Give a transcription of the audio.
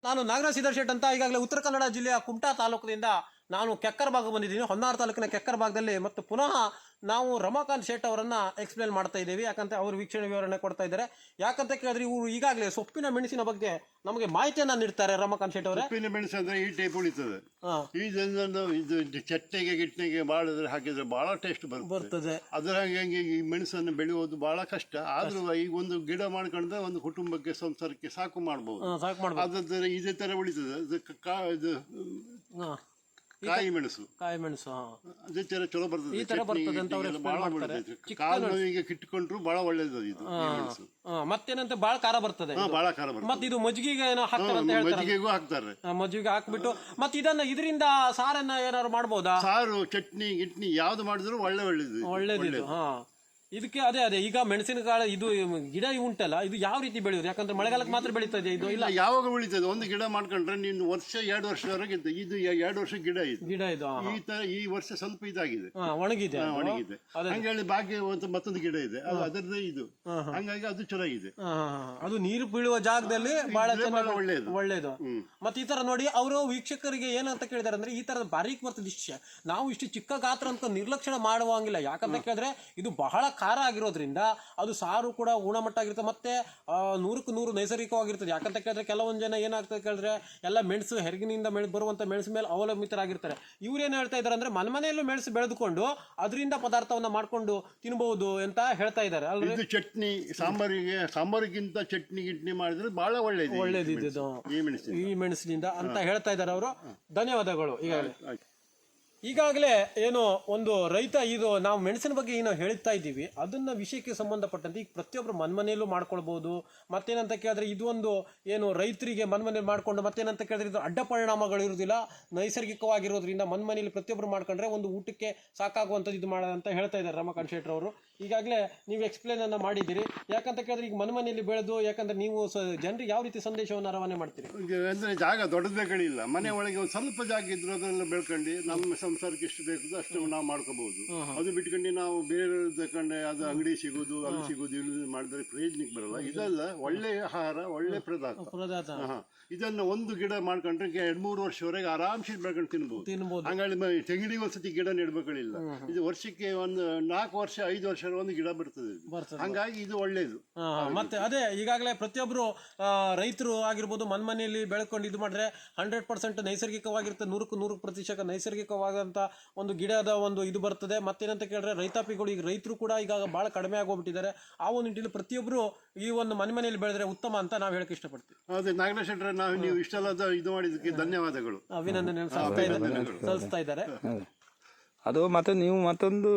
ನಾನು ನಾಗರಾಜ್ ಸಿದ್ದರ್ ಶೆಟ್ ಅಂತ ಈಗಾಗಲೇ ಉತ್ತರ ಕನ್ನಡ ಜಿಲ್ಲೆಯ ಕುಮಟಾ ತಾಲೂಕಿನಿಂದ ನಾನು ಕೆಕ್ಕರ್ ಭಾಗ ಬಂದಿದ್ದೀನಿ. ಹೊನ್ನಾವರ ತಾಲೂಕಿನ ಕೆಕ್ಕರ್ ಭಾಗದಲ್ಲಿ ಮತ್ತು ಪುನಃ ನಾವು ರಮಾಕಾಂತ್ ಶೇಟ್ ಅವರನ್ನ ಎಕ್ಸ್ಪ್ಲೇನ್ ಮಾಡ್ತಾ ಇದ್ದೀವಿ. ಯಾಕಂತ ಅವರು ವೀಕ್ಷಣೆ ವಿವರಣೆ ಕೊಡ್ತಾ ಇದ್ದಾರೆ. ಯಾಕಂತ ಕೇಳಿದ್ರೆ ಇವರು ಈಗಾಗಲೇ ಸೊಪ್ಪಿನ ಮೆಣಸಿನ ಬಗ್ಗೆ ನಮಗೆ ಮಾಹಿತಿಯನ್ನ ನೀಡ್ತಾರೆ ರಮಾಕಾಂತ್ ಶೇಟ್ ಅವರೇ. ಸೊಪ್ಪಿನ ಮೆಣಸು ಅಂದ್ರೆ ಈ ಟೈಪ್ ಉಳಿತದೆ. ಇದು ಚಟ್ಟೆಗೆ ಗಿಟ್ಟೆಗೆ ಬಾಳಿದ್ರೆ ಹಾಕಿದ್ರೆ ಬಹಳ ಟೇಸ್ಟ್ ಬರ್ತದೆ. ಅದರ ಹಾಗೆ ಈ ಮೆಣಸನ್ನು ಬೆಳೆಯೋದು ಬಹಳ ಕಷ್ಟ. ಆದ್ರೂ ಈಗ ಒಂದು ಗಿಡ ಮಾಡ್ಕೊಂಡ್ರೆ ಒಂದು ಕುಟುಂಬಕ್ಕೆ ಸಂಸಾರಕ್ಕೆ ಸಾಕು ಮಾಡಬಹುದು. ಅದ್ರ ಇದೇ ತರ ಉಳಿತದೆ. ಇದು ಕಾಯಿ ಮೆಣಸು ಅದೇ ತರ ಚಲೋ ಬರ್ತದೆ. ಕಾಲು ನೋವಿಗೆ ಕಿಟ್ಕೊಂಡ್ರು ಬಹಳ ಒಳ್ಳೇದು ಇದು ಮೆಣಸು. ಮತ್ತೇನಂತ ಬಹಳ ಖಾರ ಬರ್ತದೆ. ಬಹಳ ಖಾರ ಬರ್ತದೆ. ಮತ್ತೆ ಇದು ಮಜ್ಜಿಗೆಗೆ ಮಜ್ಜಿಗೆಗೂ ಹಾಕ್ತಾರೆ. ಮಜ್ಜಿಗೆ ಹಾಕ್ಬಿಟ್ಟು ಮತ್ತೆ ಇದರಿಂದ ಸಾರನ್ನ ಏನಾದ್ರು ಮಾಡ್ಬೋದಾ? ಸಾರು ಚಟ್ನಿ ಗಿಟ್ನಿ ಯಾವ್ದು ಮಾಡಿದ್ರು ಒಳ್ಳೇದು. ಇದಕ್ಕೆ ಅದೇ ಈಗ ಮೆಣಸಿನಕಾಳು ಇದು ಗಿಡ ಉಂಟಲ್ಲ, ಇದು ಯಾವ ರೀತಿ ಬೆಳೆಯೋದು? ಯಾಕಂದ್ರೆ ಮಳೆಗಾಲಕ್ಕೆ ಮಾತ್ರ ಬೆಳೀತದೆ ಇದು? ಇಲ್ಲ, ಯಾವಾಗ ಬೆಳೀತದೆ. ಒಂದು ಗಿಡ ಮಾಡ್ಕೊಂಡ್ರೆ ನೀನು ವರ್ಷ 2 ವರ್ಷದವರೆಗೆ ಇದು 2 ವರ್ಷ ಗಿಡ ಇದು ಈ ವರ್ಷ ಸ್ವಲ್ಪ ಇದಾಗಿದೆ, ಒಣಗಿದೆ. ಹಂಗಾಗಿ ಬಾಕಿ ಮತ್ತೊಂದು ಗಿಡ ಇದೆ, ಅದರದ್ದು ಇದು. ಹಂಗಾಗಿ ಅದು ಚೆನ್ನಾಗಿದೆ. ಅದು ನೀರು ಬೀಳುವ ಜಾಗದಲ್ಲಿ ಬಹಳ ಒಳ್ಳೇದು. ಮತ್ತೆ ಈ ತರ ನೋಡಿ, ಅವರು ವೀಕ್ಷಕರಿಗೆ ಏನಂತ ಕೇಳಿದಾರೆ ಅಂದ್ರೆ, ಈ ತರದ ಬಾರೀಕ್ ಬರ್ತದೆ ದೃಶ್ಯ. ನಾವು ಇಷ್ಟು ಚಿಕ್ಕ ಗಾತ್ರ ಅಂತ ನಿರ್ಲಕ್ಷ್ಯ ಮಾಡುವಂಗಿಲ್ಲ. ಯಾಕಂತ ಕೇಳಿದ್ರೆ ಇದು ಬಹಳ ಖಾರ ಆಗಿರೋದ್ರಿಂದ ಅದು ಸಾರು ಕೂಡ ಗುಣಮಟ್ಟ ಆಗಿರುತ್ತೆ. ಮತ್ತೆ 100ಕ್ಕೆ 100 ನೈಸರ್ಗಿಕವಾಗಿರ್ತದೆ. ಯಾಕಂತ ಕೇಳಿದ್ರೆ ಕೆಲವೊಂದು ಜನ ಏನಾಗ್ತದೆ ಕೇಳಿದ್ರೆ ಎಲ್ಲ ಮೆಣಸು ಹೆರಗಿನಿಂದ ಬರುವಂತ ಮೆಣಸು ಮೇಲೆ ಅವಲಂಬಿತರಾಗಿರ್ತಾರೆ. ಇವ್ರೇನ್ ಹೇಳ್ತಾ ಇದಾರೆ ಅಂದ್ರೆ, ಮನೆಯಲ್ಲೂ ಮೆಣಸು ಬೆಳೆದುಕೊಂಡು ಅದರಿಂದ ಪದಾರ್ಥವನ್ನ ಮಾಡ್ಕೊಂಡು ತಿನ್ಬಹುದು ಅಂತ ಹೇಳ್ತಾ ಇದ್ದಾರೆ. ಇದು ಚಟ್ನಿ ಸಾಂಬಾರಿಗಿಂತ ಚಟ್ನಿ ಗಿಟ್ನಿ ಮಾಡಿದ್ರೆ ಬಹಳ ಒಳ್ಳೇದು ಈ ಮೆಣಸಿನಿಂದ ಅಂತ ಹೇಳ್ತಾ ಇದ್ದಾರೆ ಅವರು. ಧನ್ಯವಾದಗಳು. ಈಗಾಗಲೇ ಏನು ಒಂದು ರೈತ, ಇದು ನಾವು ಮೆಣಸಿನ ಬಗ್ಗೆ ಏನೋ ಹೇಳ್ತಾ ಇದ್ದೀವಿ, ಅದನ್ನ ವಿಷಯಕ್ಕೆ ಸಂಬಂಧಪಟ್ಟಂತೆ ಈಗ ಪ್ರತಿಯೊಬ್ಬರು ಮನೆಯಲ್ಲೂ ಮಾಡ್ಕೊಳ್ಬಹುದು. ಮತ್ತೇನಂತ ಕೇಳಿದ್ರೆ ಇದು ಒಂದು ಏನು ರೈತರಿಗೆ ಮನೆಯಲ್ಲಿ ಮಾಡ್ಕೊಂಡು ಮತ್ತೇನಂತ ಕೇಳಿದ್ರೆ ಇದು ಅಡ್ಡ ಪರಿಣಾಮಗಳು ಇರುವುದಿಲ್ಲ, ನೈಸರ್ಗಿಕವಾಗಿರೋದ್ರಿಂದ ಮನೆಯಲ್ಲಿ ಪ್ರತಿಯೊಬ್ಬರು ಮಾಡ್ಕೊಂಡ್ರೆ ಒಂದು ಊಟಕ್ಕೆ ಸಾಕಾಗುವಂಥದ್ದು ಇದು ಮಾಡ ಅಂತ ಹೇಳ್ತಾ ಇದ್ದಾರೆ ರಮಾಕಾಂತ್ ಶೇಟ್ ಅವರು. ಈಗಾಗಲೇ ನೀವು ಎಕ್ಸ್ಪ್ಲೇನ್ ಅನ್ನ ಮಾಡಿದ್ದೀರಿ. ಯಾಕಂತ ಕೇಳಿದ್ರೆ ಈಗ ಮನೆಯಲ್ಲಿ ಬೆಳೆದು, ಯಾಕಂದ್ರೆ ನೀವು ಜನರಿಗೆ ಯಾವ ರೀತಿ ಸಂದೇಶವನ್ನು ರವಾನೆ ಮಾಡ್ತೀರಿ ಅಂದ್ರೆ, ಜಾಗ ದೊಡ್ಡದು ಬೇಕಾಗಿಲ್ಲ, ಮನೆ ಒಳಗೆ ಒಂದು ಸ್ವಲ್ಪ ಜಾಗ ಇದ್ರು ಅದನ್ನ ಬೆಳ್ಕೊಂಡು ನಮ್ಮ ಸಂಸಾರಕ್ಕೆ ಎಷ್ಟು ಬೇಕು ಅಷ್ಟು ನಾವು ಮಾಡ್ಕೋಬಹುದು. ಅದು ಬಿಟ್ಕೊಂಡು ನಾವು ಬೇರೆ ತಗೊಂಡೆ ಅದು ಅಂಗಡಿ ಸಿಗೋದು ಅಲ್ಲಿ ಸಿಗೋದು ಇಲ್ಲಿ ಮಾಡಿದ್ರೆ ಪ್ರಯೋಜನಕ್ಕೆ ಬರಲ್ಲ. ಇದೆಲ್ಲ ಒಳ್ಳೆ ಆಹಾರ, ಒಳ್ಳೆ ಪದಾರ್ಥ. ಇದನ್ನ ಒಂದು ಗಿಡ ಮಾಡ್ಕೊಂಡ್ರೆ 2-3 ವರ್ಷವರೆಗೆ ಆರಾಮ್ಸಿ ಬೆಳ್ಕೊಂಡು ತಿನ್ಬಹುದು. ಹಂಗಾಗಿ ತೆಂಗಿನಿಗೆ ಒಂದ್ಸತಿ ಗಿಡ ನೆಡ್ಬೇಕಳಿಲ್ಲ. ಇದು ವರ್ಷಕ್ಕೆ ಒಂದು 4 ವರ್ಷ 5 ವರ್ಷ ಒಂದು ಗಿಡ ಬರ್ತದೆ. ಹಂಗಾಗಿ ಇದು ಒಳ್ಳೇದು. ಮತ್ತೆ ಅದೇ ಈಗಾಗಲೇ ಪ್ರತಿಯೊಬ್ರು ರೈತರು ಆಗಿರ್ಬೋದು ಮನೆಯಲ್ಲಿ ಬೆಳ್ಕೊಂಡು ಇದು ಮಾಡಿದ್ರೆ 100% ನೈಸರ್ಗಿಕವಾಗಿರುತ್ತೆ. 100ಕ್ಕೆ 100% ನೈಸರ್ಗಿಕವಾದಂತ ಒಂದು ಗಿಡದ ಒಂದು ಇದು ಬರ್ತದೆ. ಮತ್ತೇನಂತ ಕೇಳಿದ್ರೆ ರೈತಾಪಿಗಳು, ಈಗ ರೈತರು ಕೂಡ ಈಗ ಬಹಳ ಕಡಿಮೆ ಆಗೋಗ್ಬಿಟ್ಟಿದ್ದಾರೆ. ಆ ಒಂದು ನಿಟ್ಟಿನಲ್ಲಿ ಪ್ರತಿಯೊಬ್ರು ಈ ಒಂದು ಮನೆಯಲ್ಲಿ ಬೆಳೆದ್ರೆ ಉತ್ತಮ ಅಂತ ನಾವು ಹೇಳಕ್ ಇಷ್ಟಪಡ್ತೀವಿ. ಅದೇ ನಾಗರಾಜ್ ಶೆಟ್ರೆ, ನೀವು ಇಷ್ಟೆಲ್ಲ ಇದು ಮಾಡಿದ್ದಕ್ಕೆ ಧನ್ಯವಾದಗಳು, ಅಭಿನಂದನೆ ಸಲ್ಲಿಸ್ತಾ ಇದ್ದಾರೆ. ಅದು ಮತ್ತೆ ನೀವು ಮತ್ತೊಂದು